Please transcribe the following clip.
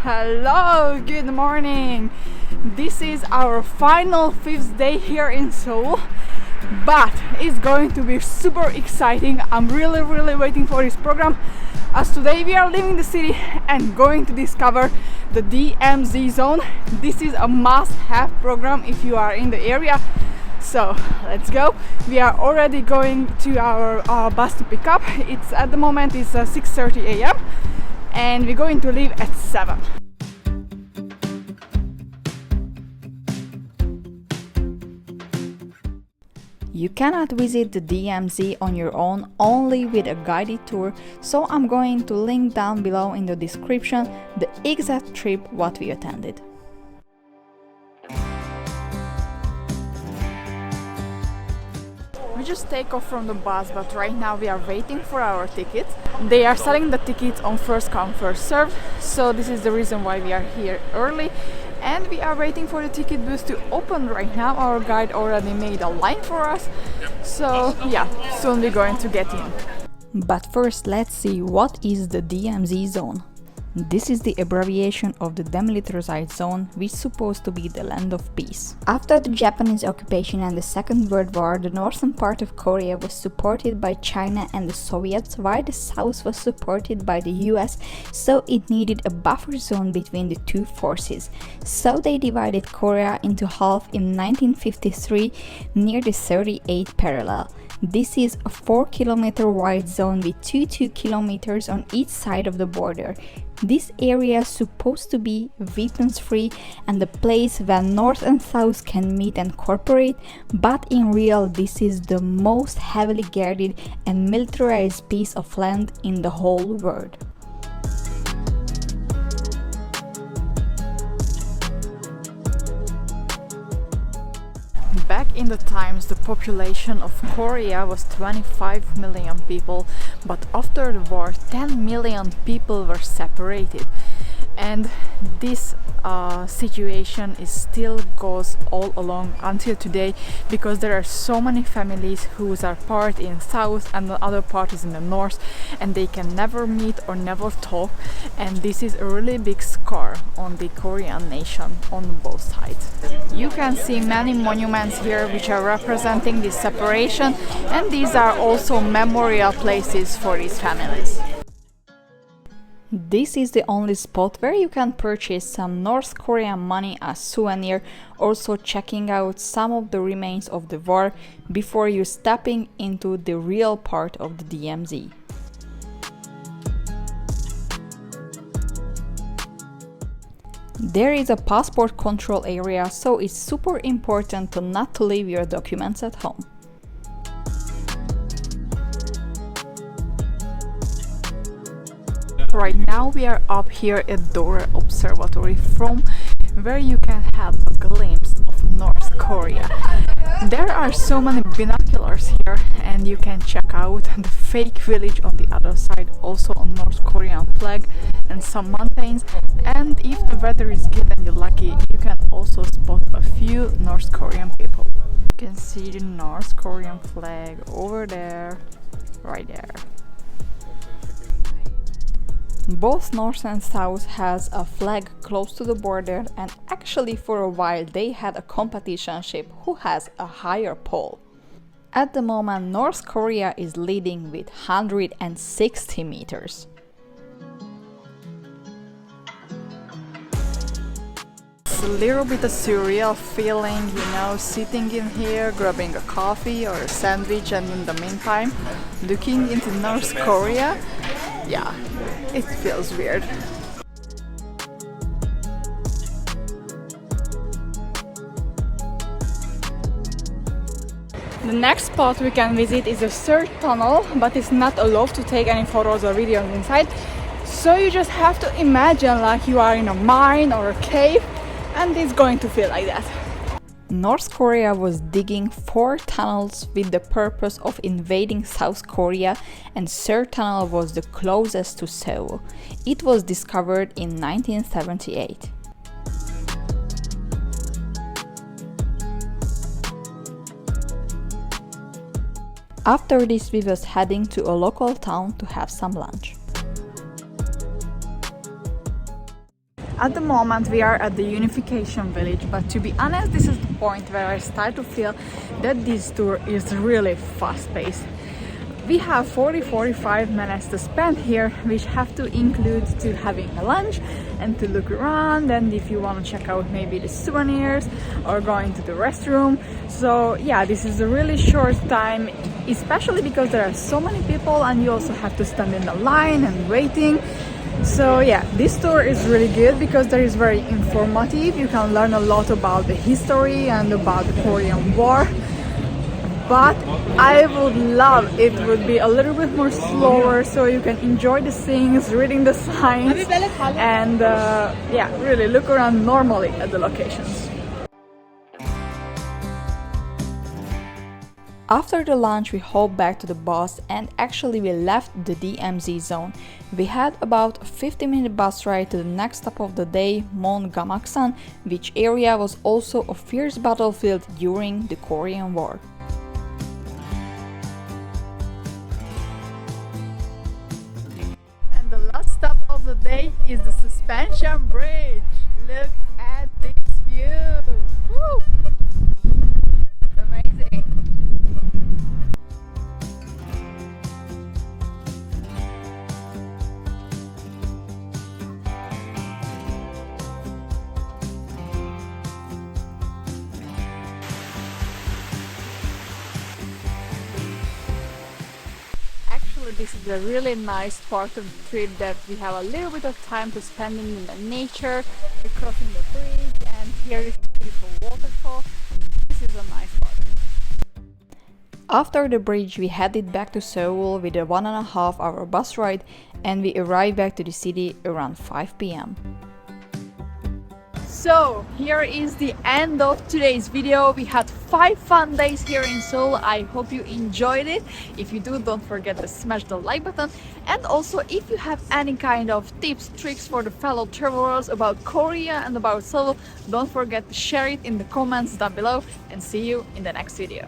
Hello, good morning. This is our final 5th day here in Seoul, but it's going to be super exciting. I'm really waiting for this program, as today we are leaving the city and going to discover the DMZ Zone. This is a must-have program if you are in the area. So let's go. We are already going to our bus to pick up. It's at the moment it's 6:30 a.m. and we're going to leave at 7. You cannot visit the DMZ on your own, only with a guided tour, so I'm going to link down below in the description the exact trip what we attended. We just take off from the bus, but right now we are waiting for our tickets. They are selling the tickets on first come first served, so this is the reason why we are here early. And we are waiting for the ticket booth to open right now. Our guide already made a line for us, so yeah, soon we're going to get in. But first let's see what is the DMZ Zone. This is the abbreviation of the Demilitarized Zone, which is supposed to be the land of peace. After the Japanese occupation and the Second World War, the northern part of Korea was supported by China and the Soviets, while the south was supported by the US, so it needed a buffer zone between the two forces. So they divided Korea into half in 1953 near the 38th parallel. This is a 4-kilometer wide zone with 2 kilometers on each side of the border. This area is supposed to be weapons-free and the place where North and South can meet and cooperate, but in real this is the most heavily guarded and militarized piece of land in the whole world. Back in the times, the population of Korea was 25 million people, but after the war 10 million people were separated, and this situation is still goes all along until today, because there are so many families whose are part in south and the other part is in the north, and they can never meet or never talk, and this is a really big scar on the Korean nation on both sides. You can see many monuments here which are representing this separation, and these are also memorial places for these families. This is the only spot where you can purchase some North Korean money as souvenir, also checking out some of the remains of the war before you stepping into the real part of the DMZ. There is a passport control area, so it's super important to not leave your documents at home. Right now we are up here at Dora Observatory, from where you can have a glimpse of North Korea. There are so many binoculars here, and you can check out the fake village on the other side, also a North Korean flag and some mountains, and if the weather is good and you're lucky, you can also spot a few North Korean people. You can see the North Korean flag over there, right there. Both North and South has a flag close to the border, and actually for a while they had a competition ship who has a higher pole. At the moment North Korea is leading with 160 meters. It's a little bit of surreal feeling, you know, sitting in here, grabbing a coffee or a sandwich, and in the meantime looking into North Korea. Yeah, it feels weird. The next spot we can visit is the third tunnel, but it's not allowed to take any photos or videos inside. So you just have to imagine like you are in a mine or a cave, and it's going to feel like that. North Korea was digging 4 tunnels with the purpose of invading South Korea, and third tunnel was the closest to Seoul. It was discovered in 1978. After this we was heading to a local town to have some lunch. At the moment we are at the Unification Village, but to be honest, this is the point where I start to feel that this tour is really fast-paced. We have 40-45 minutes to spend here, which have to include to having a lunch and to look around, and if you want to check out maybe the souvenirs or going to the restroom. So yeah, this is a really short time, especially because there are so many people and you also have to stand in the line and waiting. So yeah, this tour is really good because there is very informative. You can learn a lot about the history and about the Korean War. But I would love it would be a little bit more slower so you can enjoy the things, reading the signs, and yeah, really look around normally at the locations. After the lunch, we hopped back to the bus and actually we left the DMZ zone. We had about a 50-minute bus ride to the next stop of the day, Mangbaedan, which area was also a fierce battlefield during the Korean War. And the last stop of the day is the suspension bridge. Look at this view! Woo! It's amazing! This is a really nice part of the trip that we have a little bit of time to spending in the nature. We're crossing the bridge and here is a beautiful waterfall. This is a nice spot. After the bridge we headed back to Seoul with a 1.5-hour bus ride and we arrived back to the city around 5 p.m. So here is the end of today's video. We had 5 fun days here in Seoul. I hope you enjoyed it. If you do, don't forget to smash the like button. And also, if you have any kind of tips, tricks for the fellow travelers about Korea and about Seoul, don't forget to share it in the comments down below and see you in the next video.